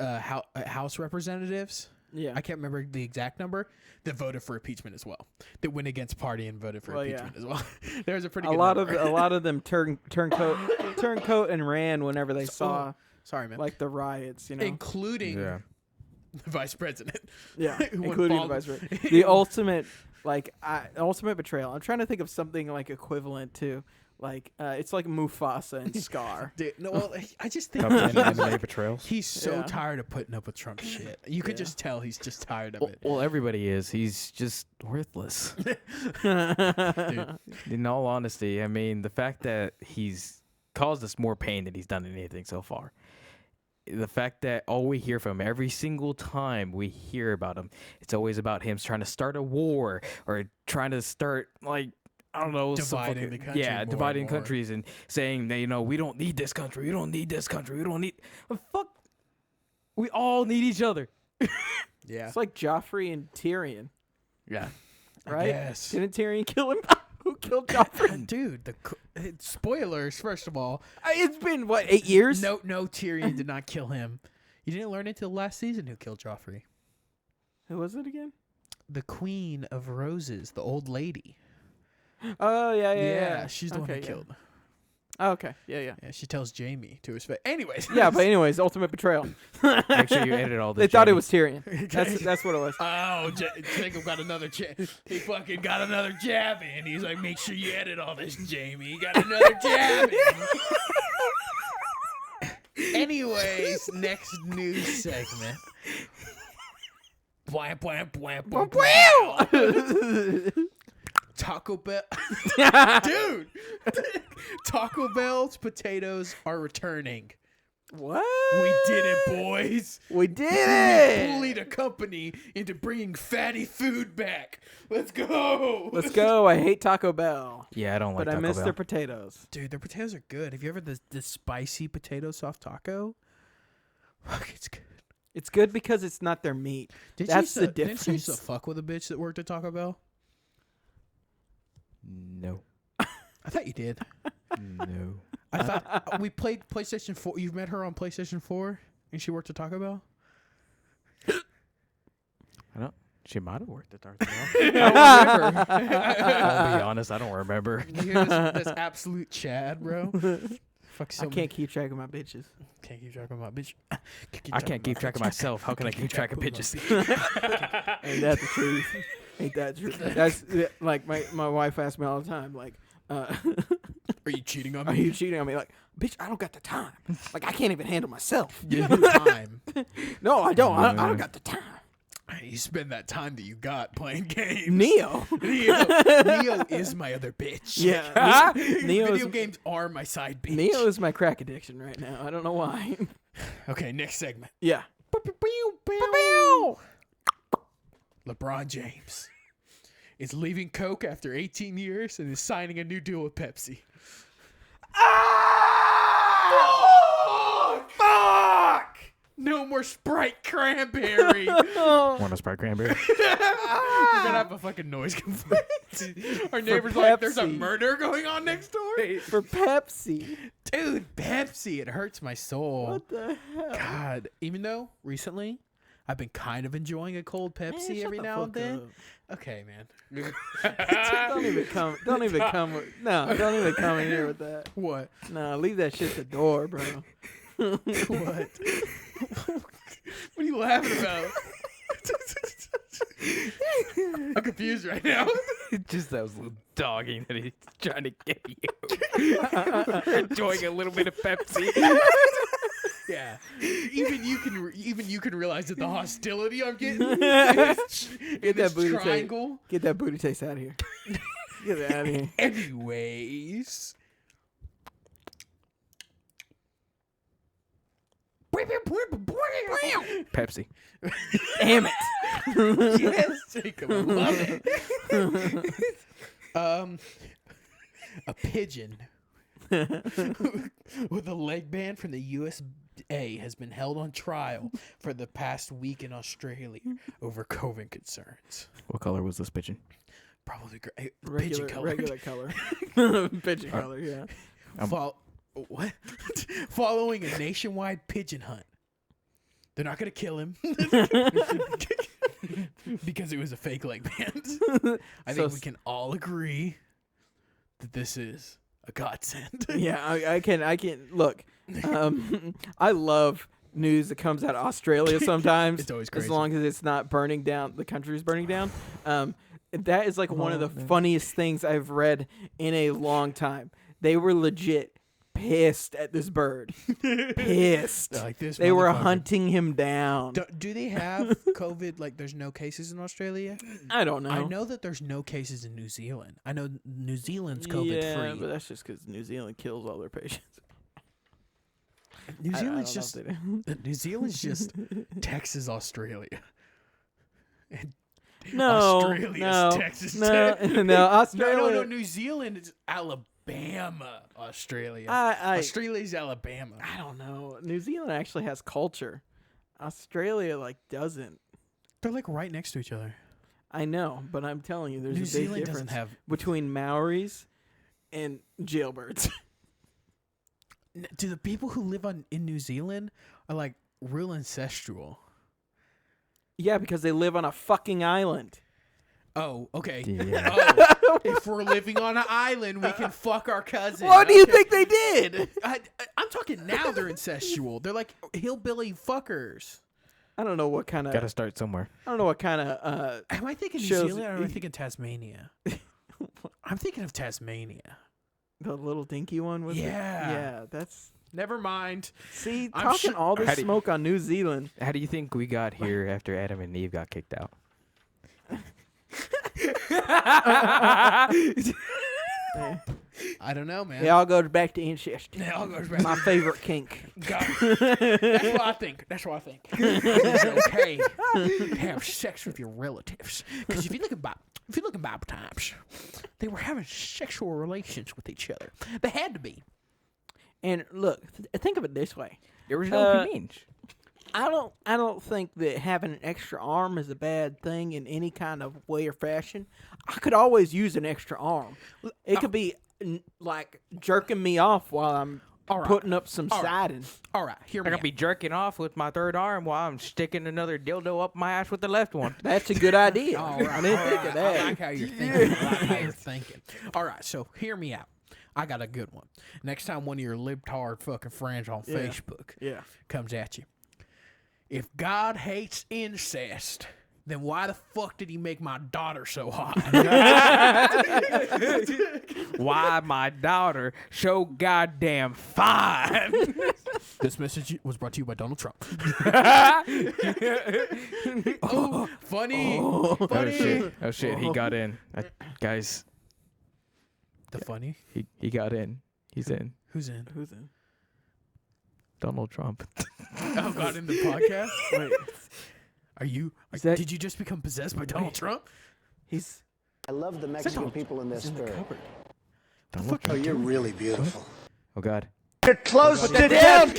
House representatives. Yeah. I can't remember the exact number that voted for impeachment as well. That went against party and voted for Well, yeah. impeachment as well. There's a pretty a good lot number. of a lot of them turncoat and ran whenever they saw Sorry, man. like the riots, you know. Including Yeah. the vice president. Yeah, Who went including the bald. vice president. The ultimate ultimate betrayal. I'm trying to think of something like equivalent to like it's like Mufasa and Scar. Dude, no, well, I just think Top 10 anime betrayals. he's so Yeah. tired of putting up with Trump shit. You could just tell he's just tired of Well, it. well, everybody is. He's just worthless. Dude. In all honesty, I mean, the fact that he's caused us more pain than he's done anything so far. The fact that all we hear from him, every single time we hear about him, it's always about him trying to start a war or trying to start, like, I don't know. some Dividing the country Yeah, more dividing and more. countries and saying that, we don't need this country. We don't need this country. We don't need. Well, fuck. We all need each other. Yeah. It's like Joffrey and Tyrion, Yeah. right? Yes. Didn't Tyrion kill him? Who killed Joffrey? Dude, spoilers, first of all. It's been what 8 years? No, Tyrion did not kill him. You didn't learn until last season who killed Joffrey. Who was it again? The Queen of Roses, the old lady. Oh yeah. She's the one who Okay, yeah. killed. Oh, okay, yeah. Yeah, she tells Jamie to his face. Anyways. Yeah, but anyways, ultimate betrayal. Make sure you edit all this. They thought it Jamie. was Tyrion. That's what it was. Oh, Jacob got another jab. He fucking got another jab in. He's like, make sure you edit all this, Jamie. He got another jab in. Anyways, next news segment. Blam, blam, blam, blam, blam. Taco Bell. Dude. Taco Bell's potatoes are returning. What? We did it, boys. We did We it. bullied a company into bringing fatty food back. Let's go. Let's go. I hate Taco Bell, Yeah, I don't like but I Taco miss Bell. their potatoes. Dude, their potatoes are good. Have you ever the spicy potato soft taco? Fuck, it's good. It's good because it's not their meat. That's the Didn't you used to difference. fuck with a bitch that worked at Taco Bell? No. I thought you did. No. I thought we played PlayStation 4. You've met her on PlayStation 4 and she worked at Taco Bell? I don't. She might have worked at Taco Bell. I'll be honest, I don't remember. You hear this absolute Chad, bro? Fuck I can't keep track of my bitches. Can't keep track of my bitch. I can't keep track of myself. How can I keep track of bitches? Ain't that the truth? Ain't that true? That's like my wife asks me all the time, like, Are you cheating on are me? you cheating on me? Like, bitch, I don't got the time. Like, I can't even handle myself. Give me time. No, I don't. I don't got the time. You spend that time that you got playing games. Neo. Neo is my other bitch. Yeah. Neo Video is, games are my side bitch. Neo is my crack addiction right now. I don't know why. Okay, next segment. Yeah. LeBron James is leaving Coke after 18 years and is signing a new deal with Pepsi. Ah! Fuck! No more Sprite Cranberry. Want a Sprite Cranberry? We're gonna have a fucking noise complaint. Our neighbor's like, there's a Pepsi. murder going on next door. For Pepsi. Dude, Pepsi, it hurts my soul. What the hell? God, even though recently I've been kind of enjoying a cold Pepsi Man, shut every the now and fuck then. up. Okay, man. Don't even come. Don't even come. Don't even come in here with that. What? No, leave that shit at the door, bro. What? What are you laughing about? I'm confused right now. Just that was a little dogging that he's trying to get you. Enjoying a little bit of Pepsi. Yeah. Even you can realize that the hostility I'm getting in Get this that booty triangle. Get that booty taste out of here. Get it out of here. Anyways. Pepsi. Damn it. Yes, Jacob, I love it. A pigeon with a leg band from the USA has been held on trial for the past week in Australia over COVID concerns. What color was this pigeon? Probably pigeon color. Regular color. Pigeon color, yeah. What? Following a nationwide pigeon hunt. They're not going to kill him because it was a fake leg band. I think we can all agree that this is a godsend. Yeah, I can look. I love news that comes out of Australia sometimes. It's always crazy. As long as it's not burning down, the country's burning down. That is like one of the funniest things I've read in a long time. They were legit pissed at this bird. Pissed. Like this They were motherfucker. hunting him down. Do they have COVID? Like, there's no cases in Australia? I don't know. I know that there's no cases in New Zealand. I know New Zealand's COVID yeah, free. but that's just because New Zealand kills all their patients. New I Zealand's don't just know if they do. New Zealand's just Texas, Australia. And No, Australia's no, Texas. no, no. Australia. No. New Zealand is Alabama. Australia. I Australia's Alabama. I don't know. New Zealand actually has culture. Australia doesn't. They're like right next to each other. I know, but I'm telling you, there's New a big Zealand difference doesn't have. between Maoris and jailbirds. Do the people who live in New Zealand are like real ancestral? Yeah, because they live on a fucking island. Oh, okay. Yeah. Oh, if we're living on an island, we can fuck our cousin. What do you Okay. think they did? I'm talking now. They're incestual. They're like hillbilly fuckers. I don't know what kind of. Gotta start somewhere. I don't know what kind of. Am I thinking New Shows- Zealand or am I thinking Tasmania? I'm thinking of Tasmania. The little dinky one with. Yeah. Yeah, that's. Never mind. See, I'm talking sure- all How this do you- smoke on New Zealand. How do you think we got here after Adam and Eve got kicked out? I don't know, man. It all goes back to incest. It all goes back. My favorite kink. God. That's what I think. That's what I think. It's okay to have sex with your relatives. Because if you look at Bible times, they were having sexual relations with each other. They had to be. And look, think of it this way. There was no convenience. I don't think that having an extra arm is a bad thing in any kind of way or fashion. I could always use an extra arm. It could be like jerking me off while I'm All right. putting up some All right. siding. All right, hear I'm me gonna out. be jerking off with my third arm while I'm sticking another dildo up my ass with the left one. That's a good idea. All right, I didn't all think right. of that. I like how you're thinking. I like how you're thinking. All right, so hear me out. I got a good one. Next time one of your libtard fucking friends on Yeah. Facebook Yeah. comes at you. If God hates incest, then why the fuck did he make my daughter so hot? Why my daughter so goddamn fine? This message was brought to you by Donald Trump. Oh, funny. Oh Funny. shit! Oh shit! He got in, guys. The funny? He got in. He's in. Who's in? Who's in? Donald Trump. Oh, got in the podcast? Wait. Are you? that- Did you just become possessed by Donald Trump? He's I love the Mexican people in this in the story. cupboard. Don't look. Oh, you're really beautiful. Oh God. Get close to Down.